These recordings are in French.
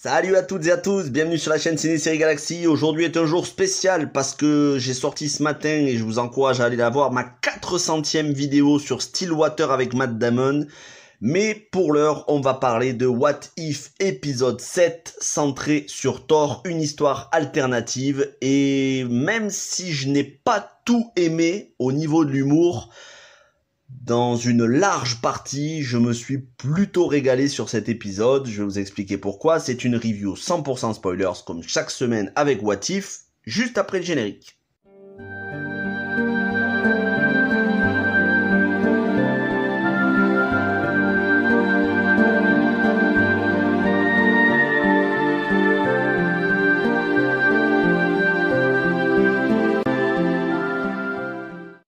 Salut à toutes et à tous, bienvenue sur la chaîne Ciné Série Galaxy. Aujourd'hui est un jour spécial parce que j'ai sorti ce matin et je vous encourage à aller la voir ma 400e vidéo sur Stillwater avec Matt Damon. Mais pour l'heure, on va parler de What If épisode 7, centré sur Thor, une histoire alternative. Et même si je n'ai pas tout aimé au niveau de l'humour, dans une large partie, je me suis plutôt régalé sur cet épisode. Je vais vous expliquer pourquoi. C'est une review 100% spoilers comme chaque semaine avec What If, juste après le générique.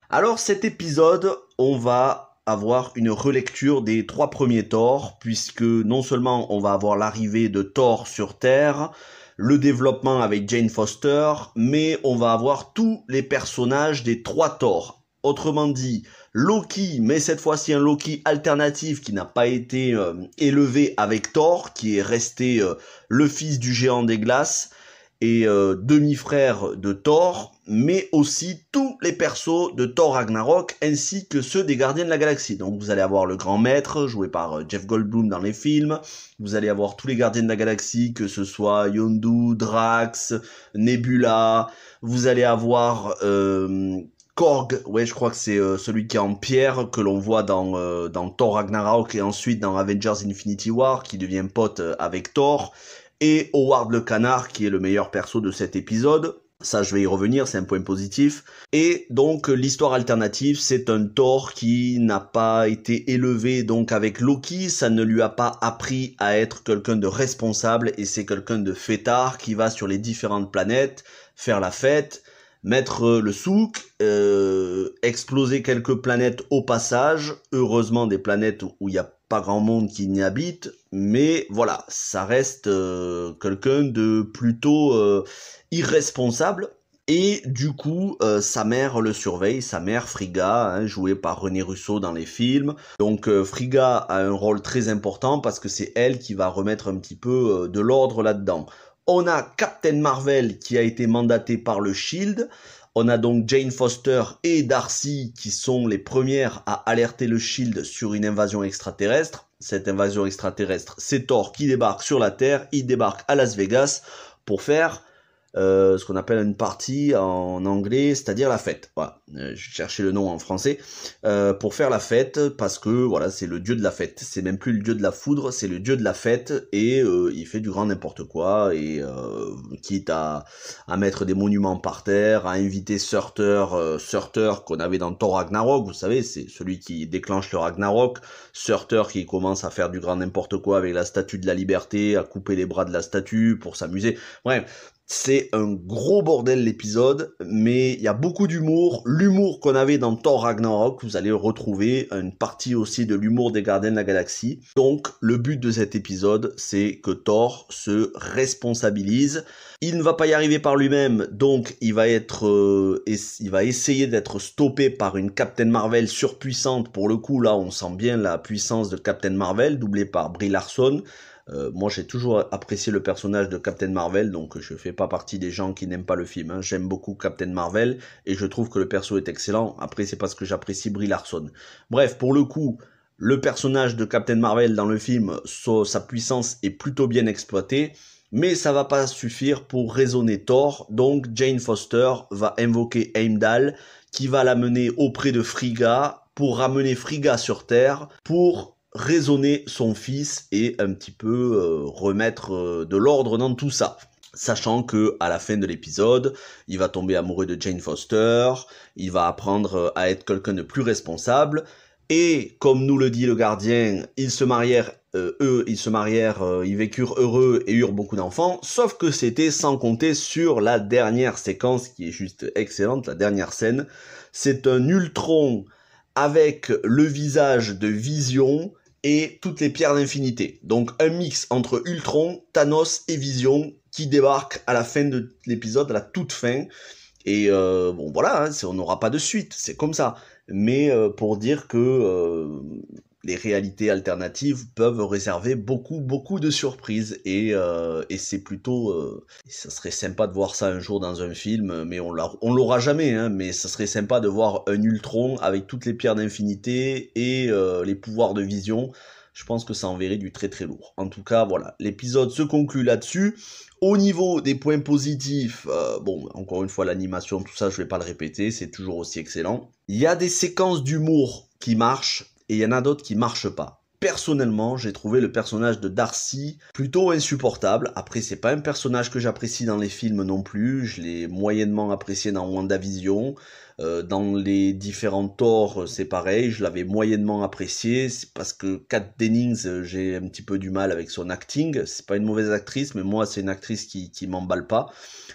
Alors cet épisode, on va avoir une relecture des 3 premiers Thor, puisque non seulement on va avoir l'arrivée de Thor sur Terre, le développement avec Jane Foster, mais on va avoir tous les personnages des 3 Thor. Autrement dit, Loki, mais cette fois-ci un Loki alternatif qui n'a pas été élevé avec Thor, qui est resté le fils du géant des glaces, et demi-frère de Thor, mais aussi tous les persos de Thor Ragnarok, ainsi que ceux des Gardiens de la Galaxie. Donc vous allez avoir le Grand Maître, joué par Jeff Goldblum dans les films, vous allez avoir tous les Gardiens de la Galaxie, que ce soit Yondu, Drax, Nebula, vous allez avoir Korg, ouais je crois que c'est celui qui est en pierre, que l'on voit dans Thor Ragnarok, et ensuite dans Avengers Infinity War, qui devient pote avec Thor, et Howard le Canard, qui est le meilleur perso de cet épisode. Ça, je vais y revenir, c'est un point positif. Et donc, l'histoire alternative, c'est un Thor qui n'a pas été élevé donc avec Loki. Ça ne lui a pas appris à être quelqu'un de responsable, et c'est quelqu'un de fêtard qui va sur les différentes planètes faire la fête, mettre le souk, exploser quelques planètes au passage. Heureusement, des planètes où il n'y a pas grand monde qui n'y habite, mais voilà, ça reste quelqu'un de plutôt irresponsable. Et du coup, sa mère le surveille, sa mère Frigga, hein, jouée par René Russo dans les films. Donc Frigga a un rôle très important parce que c'est elle qui va remettre un petit peu de l'ordre là-dedans. On a Captain Marvel qui a été mandaté par le Shield. On a donc Jane Foster et Darcy qui sont les premières à alerter le Shield sur une invasion extraterrestre. Cette invasion extraterrestre, c'est Thor qui débarque sur la Terre. Il débarque à Las Vegas pour faire ce qu'on appelle une party en anglais, c'est-à-dire la fête. Voilà, je cherchais le nom en français. Pour faire la fête, parce que voilà, c'est le dieu de la fête. C'est même plus le dieu de la foudre, c'est le dieu de la fête, et il fait du grand n'importe quoi, et quitte à mettre des monuments par terre, à inviter Surtur qu'on avait dans Thor Ragnarok, vous savez, c'est celui qui déclenche le Ragnarok. Surtur qui commence à faire du grand n'importe quoi avec la statue de la liberté, à couper les bras de la statue pour s'amuser. Bref, c'est un gros bordel l'épisode, mais il y a beaucoup d'humour. L'humour qu'on avait dans Thor Ragnarok, vous allez retrouver une partie aussi de l'humour des Gardiens de la Galaxie. Donc le but de cet épisode, c'est que Thor se responsabilise. Il ne va pas y arriver par lui-même, donc il va essayer d'être stoppé par une Captain Marvel surpuissante. Pour le coup, là, on sent bien la puissance de Captain Marvel, doublée par Brie Larson. Moi j'ai toujours apprécié le personnage de Captain Marvel, donc je fais pas partie des gens qui n'aiment pas le film, hein. J'aime beaucoup Captain Marvel et je trouve que le perso est excellent. Après c'est parce que j'apprécie Brie Larson. Bref, pour le coup, le personnage de Captain Marvel dans le film, sa puissance est plutôt bien exploitée, mais ça va pas suffire pour raisonner Thor. Donc Jane Foster va invoquer Heimdall, qui va l'amener auprès de Frigga pour ramener Frigga sur Terre, pour raisonner son fils et un petit peu remettre de l'ordre dans tout ça. Sachant que à la fin de l'épisode, il va tomber amoureux de Jane Foster, il va apprendre à être quelqu'un de plus responsable, et comme nous le dit le gardien, ils se marièrent, ils vécurent heureux et eurent beaucoup d'enfants, sauf que c'était sans compter sur la dernière séquence qui est juste excellente, la dernière scène. C'est un Ultron avec le visage de Vision et toutes les pierres d'infinité. Donc un mix entre Ultron, Thanos et Vision qui débarquent à la fin de l'épisode, à la toute fin. Et bon voilà, hein, on n'aura pas de suite, c'est comme ça. Mais pour dire que les réalités alternatives peuvent réserver beaucoup de surprises et c'est plutôt ça serait sympa de voir ça un jour dans un film, mais on l'aura jamais, hein, mais ça serait sympa de voir un Ultron avec toutes les pierres d'infinité et les pouvoirs de vision. Je pense que ça enverrait du très très lourd. En tout cas, voilà, l'épisode se conclut là-dessus. Au niveau des points positifs, bon, encore une fois, l'animation, tout ça, je vais pas le répéter, c'est toujours aussi excellent. Il y a des séquences d'humour qui marchent, et il y en a d'autres qui marchent pas. Personnellement, j'ai trouvé le personnage de Darcy plutôt insupportable. Après, c'est pas un personnage que j'apprécie dans les films non plus. Je l'ai moyennement apprécié dans WandaVision. Dans les différents Thor, c'est pareil. Je l'avais moyennement apprécié. C'est parce que Kat Dennings, j'ai un petit peu du mal avec son acting. C'est pas une mauvaise actrice, mais moi, c'est une actrice qui m'emballe pas.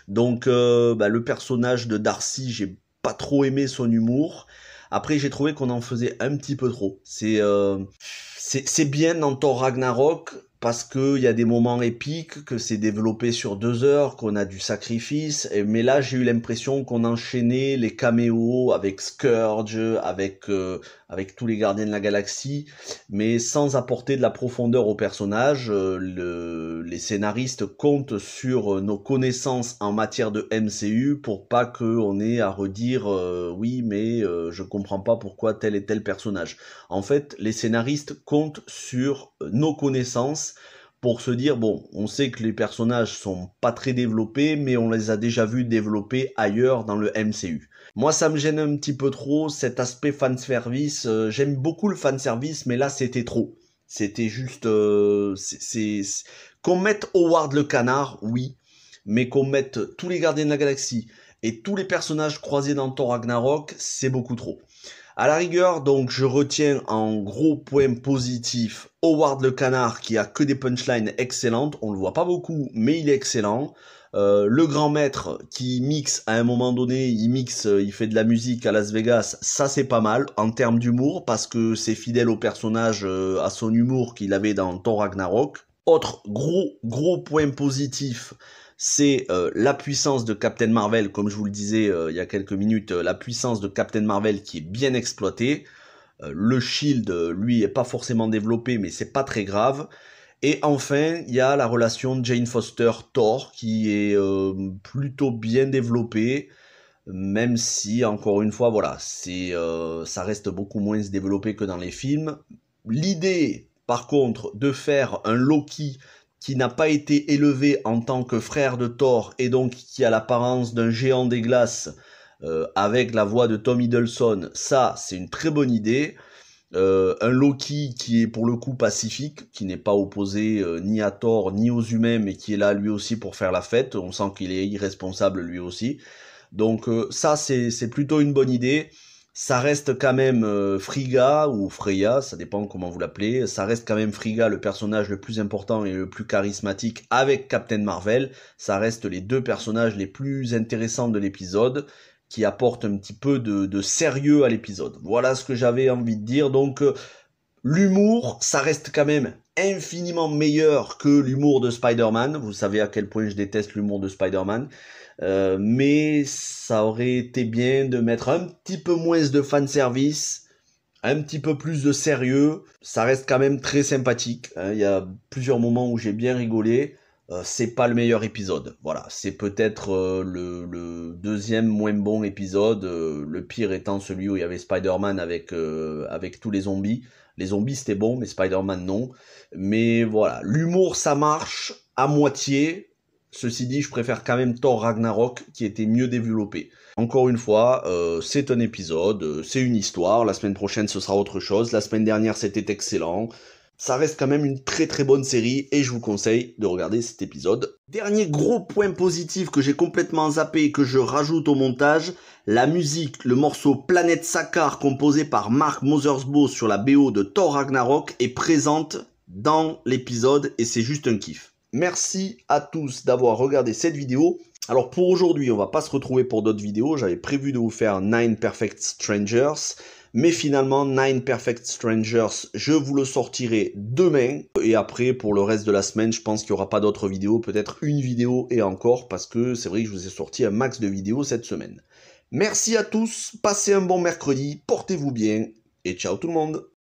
Donc, le personnage de Darcy, j'ai pas trop aimé son humour. Après, j'ai trouvé qu'on en faisait un petit peu trop. C'est bien dans Thor Ragnarok parce que il y a des moments épiques, que c'est développé sur 2 heures, qu'on a du sacrifice. Mais là, j'ai eu l'impression qu'on enchaînait les caméos avec Scourge, avec tous les Gardiens de la Galaxie, mais sans apporter de la profondeur au personnage. Les scénaristes comptent sur nos connaissances en matière de MCU pour pas qu'on ait à redire oui, mais je comprends pas pourquoi tel et tel personnage. En fait, les scénaristes comptent sur nos connaissances pour se dire, bon, on sait que les personnages sont pas très développés, mais on les a déjà vus développer ailleurs dans le MCU. Moi, ça me gêne un petit peu trop, cet aspect fanservice. J'aime beaucoup le fanservice, mais là, c'était trop. C'était juste... Qu'on mette Howard le canard, oui, mais qu'on mette tous les Gardiens de la Galaxie et tous les personnages croisés dans Thor Ragnarok, c'est beaucoup trop. À la rigueur, donc, je retiens en gros point positif Howard le canard qui a que des punchlines excellentes. On le voit pas beaucoup, mais il est excellent. Le grand maître qui mixe à un moment donné, il fait de la musique à Las Vegas. Ça, c'est pas mal en termes d'humour parce que c'est fidèle au personnage, à son humour qu'il avait dans Thor Ragnarok. Autre gros point positif, c'est la puissance de Captain Marvel, comme je vous le disais il y a quelques minutes, la puissance de Captain Marvel qui est bien exploitée. Le Shield, lui, est pas forcément développé, mais c'est pas très grave. Et enfin, il y a la relation Jane Foster-Thor qui est plutôt bien développée, même si, encore une fois, voilà, ça reste beaucoup moins développé que dans les films. L'idée, par contre, de faire un Loki qui n'a pas été élevé en tant que frère de Thor et donc qui a l'apparence d'un géant des glaces avec la voix de Tom Hiddleston, ça c'est une très bonne idée. Un Loki qui est pour le coup pacifique, qui n'est pas opposé ni à Thor ni aux humains, mais qui est là lui aussi pour faire la fête. On sent qu'il est irresponsable lui aussi. Donc ça c'est plutôt une bonne idée. Ça reste quand même Frigga ou Freya, ça dépend comment vous l'appelez. Ça reste quand même Frigga, le personnage le plus important et le plus charismatique avec Captain Marvel. Ça reste les deux personnages les plus intéressants de l'épisode, qui apportent un petit peu de sérieux à l'épisode. Voilà ce que j'avais envie de dire. Donc l'humour, ça reste quand même infiniment meilleur que l'humour de Spider-Man. Vous savez à quel point je déteste l'humour de Spider-Man. Mais ça aurait été bien de mettre un petit peu moins de fanservice, un petit peu plus de sérieux. Ça reste quand même très sympathique. Il y a plusieurs moments où j'ai bien rigolé. C'est pas le meilleur épisode. Voilà, c'est peut-être le deuxième moins bon épisode. Le pire étant celui où il y avait Spider-Man avec tous les zombies. Les zombies c'était bon, mais Spider-Man non. Mais voilà, l'humour ça marche à moitié. Ceci dit, je préfère quand même Thor Ragnarok qui était mieux développé. Encore une fois, c'est un épisode, c'est une histoire. La semaine prochaine, ce sera autre chose. La semaine dernière, c'était excellent. Ça reste quand même une très bonne série et je vous conseille de regarder cet épisode. Dernier gros point positif que j'ai complètement zappé et que je rajoute au montage, la musique, le morceau Planète Sakar composé par Mark Mothersbaugh sur la BO de Thor Ragnarok est présente dans l'épisode et c'est juste un kiff. Merci à tous d'avoir regardé cette vidéo. Alors pour aujourd'hui, on va pas se retrouver pour d'autres vidéos. J'avais prévu de vous faire 9 Perfect Strangers. Mais finalement, 9 Perfect Strangers, je vous le sortirai demain. Et après, pour le reste de la semaine, je pense qu'il n'y aura pas d'autres vidéos. Peut-être une vidéo et encore, parce que c'est vrai que je vous ai sorti un max de vidéos cette semaine. Merci à tous, passez un bon mercredi, portez-vous bien, et ciao tout le monde.